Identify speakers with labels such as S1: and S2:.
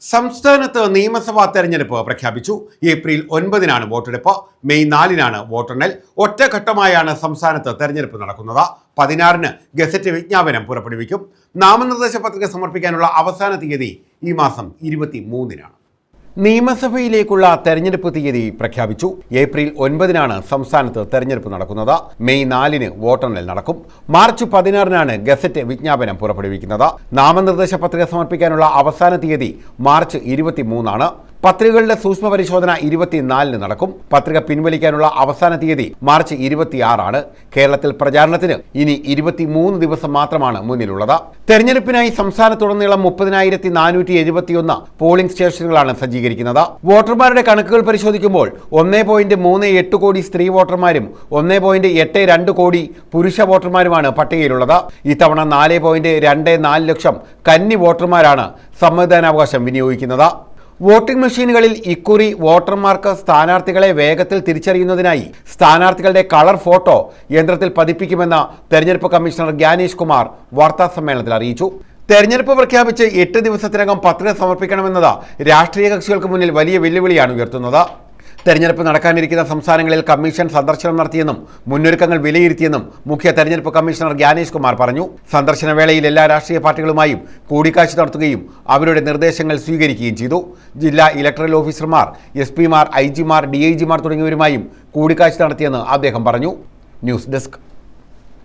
S1: സംസ്ഥാനത്ത് നിയമസഭാ തെരഞ്ഞെടുപ്പ് പ്രഖ്യാപിച്ചു. ഏപ്രിൽ 9-നാണ് വോട്ടെടുപ്പ്. മെയ് 4-നാണ് വോട്ടെണ്ണൽ. ഒറ്റഘട്ടമായാണ് സംസ്ഥാനത്ത് തെരഞ്ഞെടുപ്പ് നടക്കുന്നത്. 16-ന് ഗസറ്റ് വിജ്ഞാപനം പുറപ്പെടുവിക്കും. നാമനിർദ്ദേശ പത്രിക സമർപ്പിക്കാനുള്ള അവസാന തീയതി ഈ മാസം 23-നാണ്. നിയമസഭയിലേക്കുള്ള തെരഞ്ഞെടുപ്പ് തീയതി പ്രഖ്യാപിച്ചു. ഏപ്രിൽ 9-നാണ് സംസ്ഥാനത്ത് തെരഞ്ഞെടുപ്പ് നടക്കുന്നത്. മെയ് 4-ന് വോട്ടെണ്ണൽ നടക്കും. മാർച്ച് 16-നാണ് ഗസറ്റ് വിജ്ഞാപനം പുറപ്പെടുവിക്കുന്നത്. നാമനിർദ്ദേശ പത്രിക സമർപ്പിക്കാനുള്ള അവസാന തീയതി മാർച്ച് 23-ആണ്. പത്രികകളുടെ സൂക്ഷ്മ പരിശോധന 24-ന് നടക്കും. പത്രിക പിൻവലിക്കാനുള്ള അവസാന തീയതി മാർച്ച് 26-ആണ്. കേരളത്തിൽ പ്രചാരണത്തിന് ഇനി 23 ദിവസം മാത്രമാണ് മുന്നിലുള്ളത്. തെരഞ്ഞെടുപ്പിനായി സംസ്ഥാനത്തുടനീളം 30,471 പോളിംഗ് സ്റ്റേഷനുകളാണ് സജ്ജീകരിക്കുന്നത്. വോട്ടർമാരുടെ കണക്കുകൾ പരിശോധിക്കുമ്പോൾ 1.38 കോടി സ്ത്രീ വോട്ടർമാരും 1.82 കോടി പുരുഷ വോട്ടർമാരുമാണ് പട്ടികയിലുള്ളത്. ഇത്തവണ 4.24 ലക്ഷം കന്നി വോട്ടർമാരാണ് സമ്മതിദാനാവകാശം വിനിയോഗിക്കുന്നത്. വോട്ടിംഗ് മെഷീനുകളിൽ ഇക്കുറി വോട്ടർമാർക്ക് സ്ഥാനാർത്ഥികളെ വേഗത്തിൽ തിരിച്ചറിയുന്നതിനായി സ്ഥാനാർത്ഥികളുടെ കളർ ഫോട്ടോ യന്ത്രത്തിൽ പതിപ്പിക്കുമെന്ന് തെരഞ്ഞെടുപ്പ് കമ്മീഷണർ ജ്ഞാനേഷ് കുമാർ വാർത്താസമ്മേളനത്തിൽ അറിയിച്ചു. തെരഞ്ഞെടുപ്പ് പ്രഖ്യാപിച്ച് 8 ദിവസത്തിനകം പത്രിക സമർപ്പിക്കണമെന്നത് രാഷ്ട്രീയ കക്ഷികൾക്ക് മുന്നിൽ വലിയ വെല്ലുവിളിയാണ് ഉയർത്തുന്നത്. തെരഞ്ഞെടുപ്പ് നടക്കാനിരിക്കുന്ന സംസ്ഥാനങ്ങളിൽ കമ്മീഷൻ സന്ദർശനം നടത്തിയെന്നും മുന്നൊരുക്കങ്ങൾ വിലയിരുത്തിയെന്നും മുഖ്യ തെരഞ്ഞെടുപ്പ് കമ്മീഷണർ ജ്ഞാനേഷ് കുമാർ പറഞ്ഞു. സന്ദർശന വേളയിൽ എല്ലാ രാഷ്ട്രീയ പാർട്ടികളുമായും കൂടിക്കാഴ്ച നടത്തുകയും അവരുടെ നിർദ്ദേശങ്ങൾ സ്വീകരിക്കുകയും ചെയ്തു. ജില്ലാ ഇലക്ടറൽ ഓഫീസർമാർ, SP Mar, IG Mar, DIG Mar തുടങ്ങിയവരുമായും കൂടിക്കാഴ്ച നടത്തിയെന്ന് അദ്ദേഹം പറഞ്ഞു. News desk.